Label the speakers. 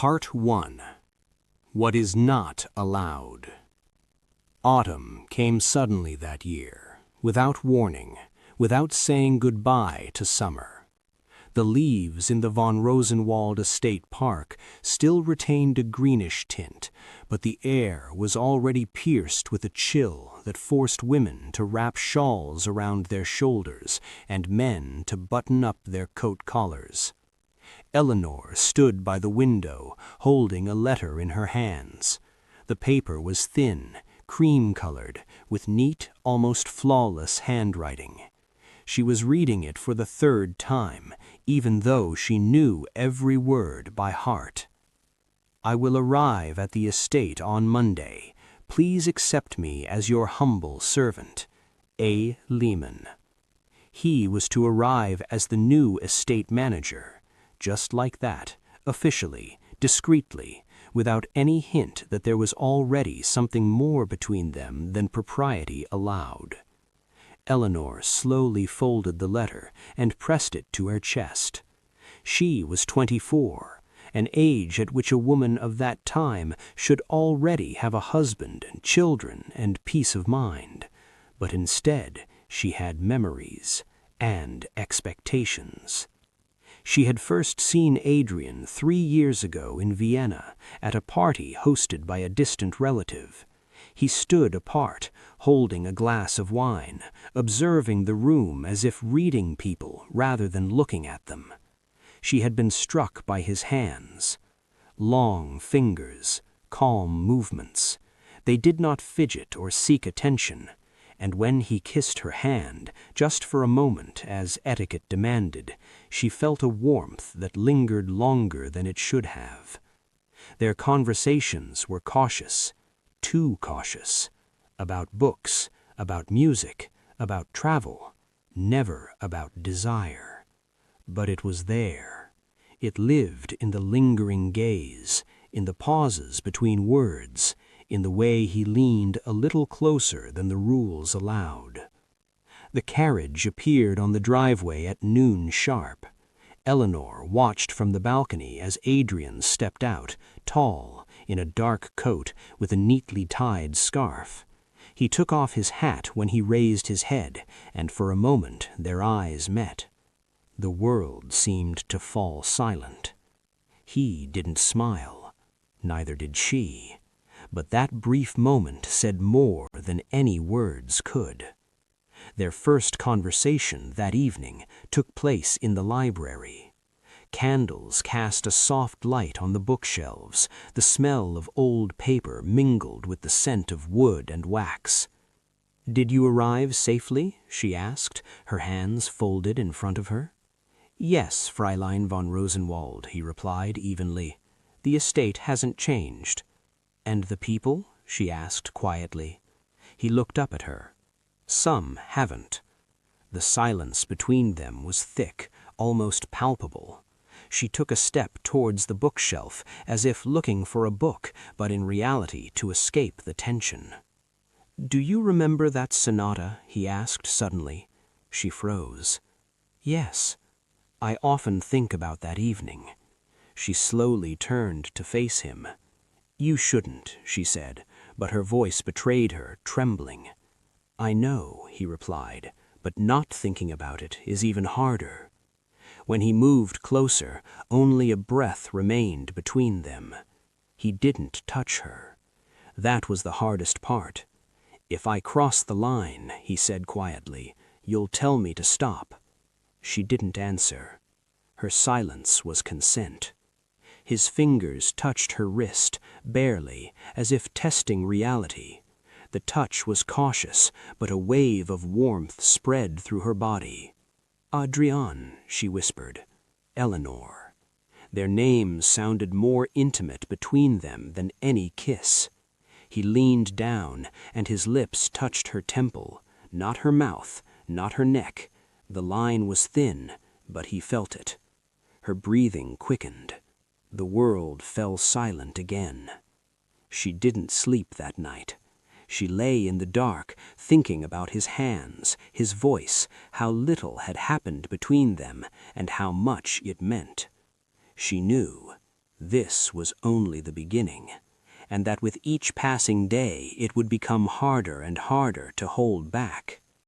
Speaker 1: Part 1. What is not allowed. Autumn came suddenly that year, without warning, without saying goodbye to summer. The leaves in the von Rosenwald Estate Park still retained a greenish tint, but the air was already pierced with a chill that forced women to wrap shawls around their shoulders and men to button up their coat collars. Eleanor stood by the window, holding a letter in her hands. The paper was thin, cream-colored, with neat, almost flawless handwriting. She was reading it for the third time, even though she knew every word by heart. I will arrive at the estate on Monday. Please accept me as your humble servant. A. Lehman. He was to arrive as the new estate manager. Just like that, officially, discreetly, without any hint that there was already something more between them than propriety allowed. Eleanor slowly folded the letter and pressed it to her chest. She was 24, an age at which a woman of that time should already have a husband and children and peace of mind. But instead, she had memories and expectations. She had first seen Adrian 3 years ago in Vienna at a party hosted by a distant relative. He stood apart, holding a glass of wine, observing the room as if reading people rather than looking at them. She had been struck by his hands. Long fingers, calm movements. They did not fidget or seek attention. And when he kissed her hand, just for a moment as etiquette demanded, she felt a warmth that lingered longer than it should have. Their conversations were cautious, too cautious, about books, about music, about travel, never about desire. But it was there. It lived in the lingering gaze, in the pauses between words, in the way he leaned a little closer than the rules allowed. The carriage appeared on the driveway at noon sharp. Eleanor watched from the balcony as Adrian stepped out, tall, in a dark coat with a neatly tied scarf. He took off his hat when he raised his head, and for a moment their eyes met. The world seemed to fall silent. He didn't smile, neither did she. But that brief moment said more than any words could. Their first conversation that evening took place in the library. Candles cast a soft light on the bookshelves. The smell of old paper mingled with the scent of wood and wax. "Did you arrive safely?" she asked, her hands folded in front of her. "Yes, Fräulein von Rosenwald," he replied evenly. "The estate hasn't changed." "And the people?" she asked quietly. He looked up at her. "Some haven't." The silence between them was thick, almost palpable. She took a step towards the bookshelf, as if looking for a book, but in reality to escape the tension. "Do you remember that sonata?" he asked suddenly. She froze. "Yes. I often think about that evening." She slowly turned to face him. "You shouldn't," she said, but her voice betrayed her, trembling. "I know," he replied, "but not thinking about it is even harder." When he moved closer, only a breath remained between them. He didn't touch her. That was the hardest part. "If I cross the line," he said quietly, "you'll tell me to stop." She didn't answer. Her silence was consent. His fingers touched her wrist, barely, as if testing reality. The touch was cautious, but a wave of warmth spread through her body. "Adrian," she whispered. "Eleanor." Their names sounded more intimate between them than any kiss. He leaned down, and his lips touched her temple, not her mouth, not her neck. The line was thin, but he felt it. Her breathing quickened. The world fell silent again. She didn't sleep that night. She lay in the dark, thinking about his hands, his voice, how little had happened between them, and how much it meant. She knew this was only the beginning, and that with each passing day it would become harder and harder to hold back.